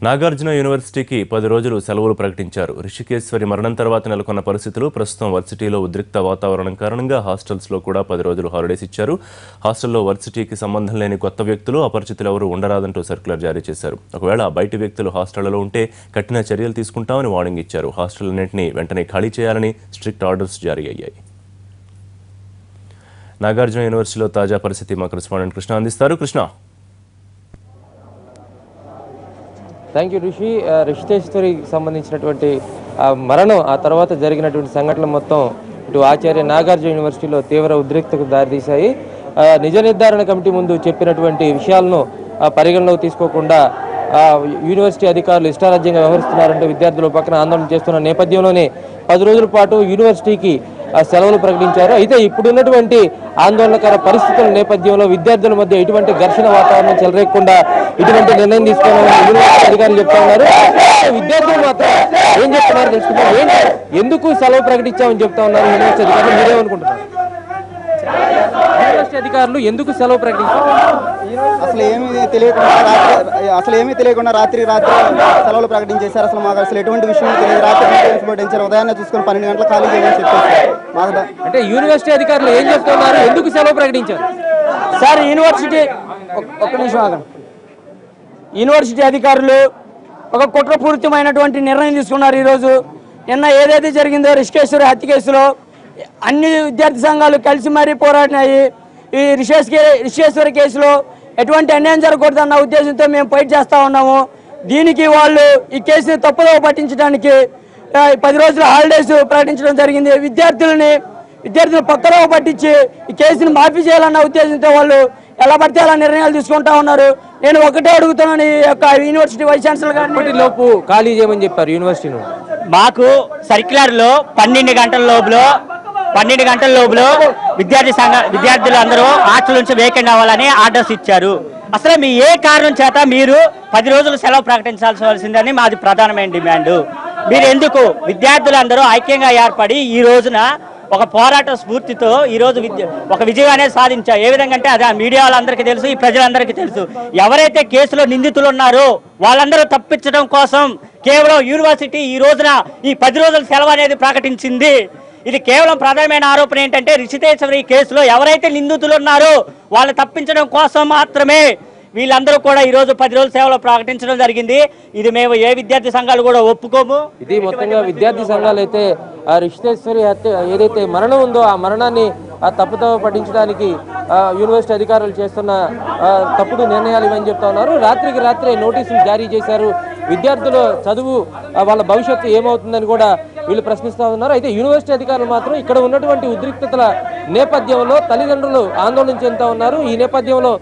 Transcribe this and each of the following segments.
నాగార్జున యూనివర్సిటీకి 10 రోజులు సెలవులు ప్రకటించారు. రిషికేశ్వరి మరణం తర్వాత నెలకొన్న పరిస్థితులు, ప్రస్తుతం వర్సిటీలో ఉద్రిక్త వాతావరణం కారణంగా హాస్టల్స్లో కూడా 10 రోజులు హాలిడేస్ ఇచ్చారు. హాస్టల్లో వర్సిటీకి సంబంధం లేని కొత్త వ్యక్తులు, అపరిచితులు ఎవరూ ఉండరాదంటూ సర్క్యులర్ జారీ చేశారు. ఒకవేళ బయటి వ్యక్తులు హాస్టళ్లలో ఉంటే కఠిన చర్యలు తీసుకుంటామని వార్నింగ్ ఇచ్చారు. హాస్టళ్లన్నింటినీ వెంటనే ఖాళీ చేయాలని స్ట్రిక్ట్ ఆర్డర్స్ జారీ అయ్యాయి. నాగార్జున యూనివర్సిటీలో తాజా పరిస్థితి మా కరెస్పాండెంట్ కృష్ణ అందిస్తారు. కృష్ణ. Thank you Rishi. రిషికేశ్వరికి సంబంధించినటువంటి మరణం, ఆ తర్వాత జరిగినటువంటి సంఘటనలు మొత్తం ఇటు ఆచార్య నాగార్జున యూనివర్సిటీలో తీవ్ర ఉద్రిక్తకు దారితీశాయి. నిజ నిర్ధారణ కమిటీ ముందు చెప్పినటువంటి విషయాలను పరిగణలోకి తీసుకోకుండా యూనివర్సిటీ అధికారులు ఇష్టారాజ్యంగా వ్యవహరిస్తున్నారంటూ విద్యార్థులు పక్కన ఆందోళన చేస్తున్న నేపథ్యంలోనే 10 రోజుల పాటు యూనివర్సిటీకి సెలవులు ప్రకటించారు. అయితే ఇప్పుడున్నటువంటి ఆందోళనకర పరిస్థితుల నేపథ్యంలో విద్యార్థుల మధ్య ఎటువంటి ఘర్షణ వాతావరణం చెలరేయకుండా ఇటువంటి నిర్ణయం తీసుకోవాలని యూనివర్సిటీ అధికారులు చెప్తా ఉన్నారు. విద్యార్థులు మాత్రం ఏం చెప్తున్నారు తెలుసుకుంటారు. ఏంటి, ఎందుకు సెలవు ప్రకటించామని చెప్తా ఉన్నారు యూనివర్సిటీ అధికారులు? మీరేమనుకుంటున్నారు? యూనివర్సిటీ అధికారులు ఎందుకు సెలవు ప్రకటించారు? అసలు ఏమీ తెలియకుండా రాత్రి సెలవులు ప్రకటించేశారు. అసలు మాకు అసలు ఎటువంటి విషయం తెలియదు. రాత్రి పట్టించారు. ఉదయాన్నే చూసుకొని 12 గంటల ఖాళీ చేయమని చెప్పేసి అంటే యూనివర్సిటీ అధికారులు ఏం చెప్తున్నారు, ఎందుకు సెలవు ప్రకటించారు? సార్, యూనివర్సిటీ ఒక్క నిమిషం ఆగండి. యూనివర్సిటీ అధికారులు ఒక కుట్రపూరితమైనటువంటి నిర్ణయం తీసుకున్నారు. ఈరోజు నిన్న ఏదైతే జరిగిందో రిషికేశ్వరి హత్య కేసులో అన్ని విద్యార్థి సంఘాలు కలిసి మరీ పోరాడినాయి. ఈ రిషికేశ్వరి కేసులో ఎటువంటి అన్యాయం జరగకూడదన్న ఉద్దేశంతో మేము ఫైట్ చేస్తూ ఉన్నాము. దీనికి వాళ్ళు ఈ కేసుని తప్పుదో పట్టించడానికి 10 రోజుల హాలిడేస్ ప్రకటించడం జరిగింది. విద్యార్థులు పక్కదో పట్టించి ఈ కేసుని మాఫీ చేయాలన్న ఉద్దేశంతో వాళ్ళు ఎలా పడితే అలా నిర్ణయాలు తీసుకుంటా ఉన్నారు. నేను ఒకటే అడుగుతున్నాను ఈ యొక్క యూనివర్సిటీ వైస్ ఛాన్సలర్ గారిని, లోపు ఖాళీ చేయమని చెప్పారు యూనివర్సిటీను. మాకు సర్క్యులర్లో 12 గంటల లోపల విద్యార్థులు అందరూ హాస్టల్ నుంచి వేకెండ్ అవ్వాలని ఆర్డర్స్ ఇచ్చారు. అసలు మీ ఏ కారణం చేత మీరు 10 రోజులు సెలవు ప్రకటించాల్సిందని మాది ప్రధానమైన డిమాండ్. మీరు ఎందుకు విద్యార్థులందరూ ఐక్యంగా ఏర్పడి ఈ రోజున ఒక పోరాట స్ఫూర్తితో ఈరోజు ఒక విజయం అనేది సాధించారు. ఏ విధంగా అంటే అది ఆ మీడియా వాళ్ళందరికీ తెలుసు, ఈ ప్రజలందరికీ తెలుసు. ఎవరైతే కేసులో నిందితులు ఉన్నారో వాళ్ళందరూ తప్పించడం కోసం కేవలం యూనివర్సిటీ ఈ రోజున ఈ 10 రోజుల సెలవు అనేది ప్రకటించింది. ఇది కేవలం ప్రధానమైన ఆరోపణ ఏంటంటే రిషికేశ్వరి కేసులో ఎవరైతే నిందితులు ఉన్నారో వాళ్ళు తప్పించడం కోసం మాత్రమే వీళ్ళందరూ కూడా ఈ రోజు 10 రోజుల సేవలు ప్రకటించడం జరిగింది. ఇది మేము ఏ విద్యార్థి సంఘాలు కూడా ఒప్పుకోము. ఇది మొత్తంగా విద్యార్థి సంఘాలు అయితే ఆ రిషికేశ్వరి హత్య ఏదైతే మరణం ఉందో ఆ మరణాన్ని తప్పుతో పట్టించడానికి యూనివర్సిటీ అధికారులు చేస్తున్న తప్పుడు నిర్ణయాలు ఇవని చెప్తా ఉన్నారు. రాత్రికి రాత్రే నోటీసులు జారీ చేశారు. విద్యార్థుల చదువు, వాళ్ళ భవిష్యత్తు ఏమవుతుందని కూడా వీళ్ళు ప్రశ్నిస్తూ ఉన్నారు. అయితే యూనివర్సిటీ అధికారులు మాత్రం ఇక్కడ ఉన్నటువంటి ఉద్రిక్తతల నేపథ్యంలో తల్లిదండ్రులు ఆందోళన చెందుతా ఉన్నారు. ఈ నేపథ్యంలో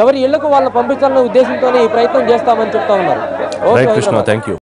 ఎవరి ఇళ్లకు వాళ్ళని పంపించాలనే ఉద్దేశంతోనే ఈ ప్రయత్నం చేస్తామని చెప్తా ఉన్నారు.